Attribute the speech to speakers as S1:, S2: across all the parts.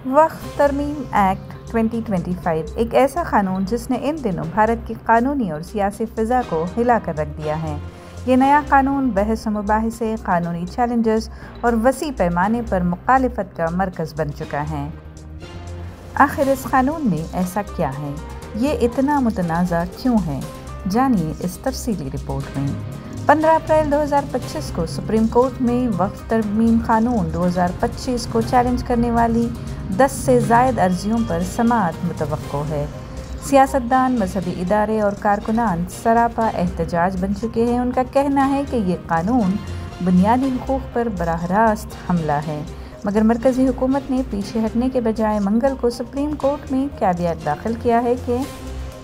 S1: वक्फ तरमीम एक्ट 2025 एक ऐसा कानून जिसने इन दिनों भारत की कानूनी और सियासी फ़िज़ा को हिला कर रख दिया है। ये नया कानून बहस व मुबाहिसे, कानूनी चैलेंजेस और वसी पैमाने पर मुखालिफत का मरकज़ बन चुका है। आखिर इस कानून में ऐसा क्या है? ये इतना मुतनाज़ा क्यों है? जानिए इस तफसीली रिपोर्ट में। 15 अप्रैल 2025 को सुप्रीम कोर्ट में वक्फ तरमीम कानून 2025 को चैलेंज करने वाली 10 से ज़ायद अर्जियों पर समाअत मुतवक्को है। सियासतदान, मजहबी इदारे और कारकुनान सरापा एहतजाज बन चुके हैं। उनका कहना है कि ये कानून बुनियादी हुकूक़ पर बराह रास्त हमला है, मगर मरकज़ी हुकूमत ने पीछे हटने के बजाय मंगल को सुप्रीम कोर्ट में कैवियट दाखिल किया है कि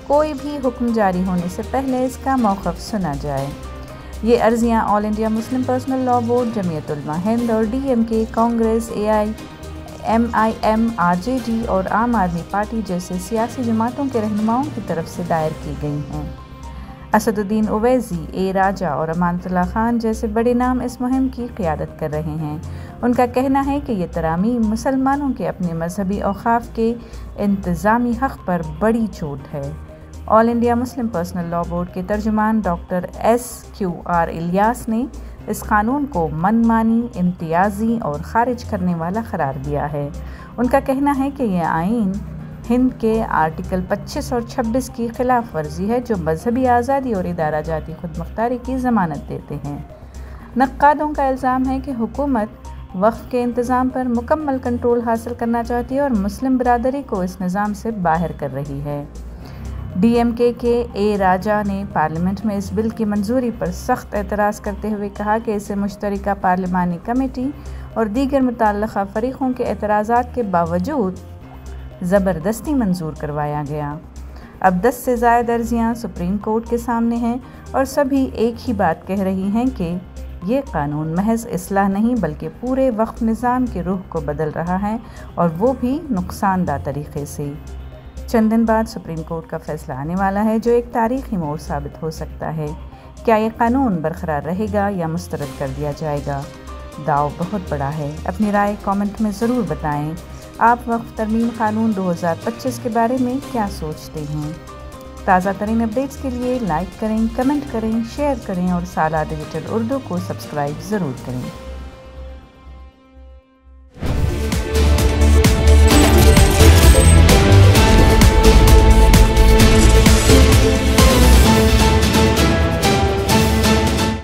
S1: कोई भी हुक्म जारी होने से पहले इसका मौक़िफ़ सुना जाए। ये अर्जियाँ all India Muslim personal law board, Jamiat Ulama Hind और DMK, कांग्रेस, AIMIM, RJD और आम आदमी पार्टी जैसे सियासी जमातों के रहनुमाओं की तरफ से दायर की गई हैं। असदुद्दीन ओवैसी, A राजा और अमानतुल्लाह खान जैसे बड़े नाम इस मुहिम की क़ियादत कर रहे हैं। उनका कहना है कि ये तरामीम मुसलमानों के अपने मजहबी औक़ाफ़ के इंतज़ामी हक़ पर बड़ी चोट है। All India Muslim personal law board के तर्जुमान डॉक्टर SQR इलियास ने इस कानून को मनमानी, इम्तियाज़ी और ख़ारिज करने वाला करार दिया है। उनका कहना है कि यह आईन हिंद के आर्टिकल 25 और 26 की खिलाफ वर्जी है, जो मजहबी आज़ादी और इदारा जाती खुद मुख्तारी की ज़मानत देते हैं। नक्कादों का इल्ज़ाम है कि हुकूमत वक्फ के इंतज़ाम पर मुकम्मल कंट्रोल हासिल करना चाहती है और मुस्लिम बरादरी को इस निज़ाम से बाहर कर रही है। DMK के A राजा ने पार्लियामेंट में इस बिल की मंजूरी पर सख्त एतराज़ करते हुए कहा कि इसे मुश्तरका पार्लिमानी कमेटी और दीगर मुतल्लक़ा फ़रीक़ों के एतराज़ात के बावजूद ज़बरदस्ती मंजूर करवाया गया। अब 10 से ज़ायद अर्जियाँ सुप्रीम कोर्ट के सामने हैं और सभी एक ही बात कह रही हैं कि ये कानून महज इस्लाह नहीं बल्कि पूरे वक्फ निज़ाम की रूह को बदल रहा है, और वो भी नुकसानदा तरीक़े से। चंद दिन बाद सुप्रीम कोर्ट का फैसला आने वाला है, जो एक तारीख़ी मोड़ साबित हो सकता है। क्या ये कानून बरकरार रहेगा या मुस्तरद कर दिया जाएगा? दाव बहुत बड़ा है। अपनी राय कमेंट में ज़रूर बताएं। आप वक्फ तरमीम कानून 2025 के बारे में क्या सोचते हैं? ताज़ा तरीन अपडेट्स के लिए लाइक करें, कमेंट करें, शेयर करें और साला डिजिटल उर्दू को सब्सक्राइब ज़रूर करें।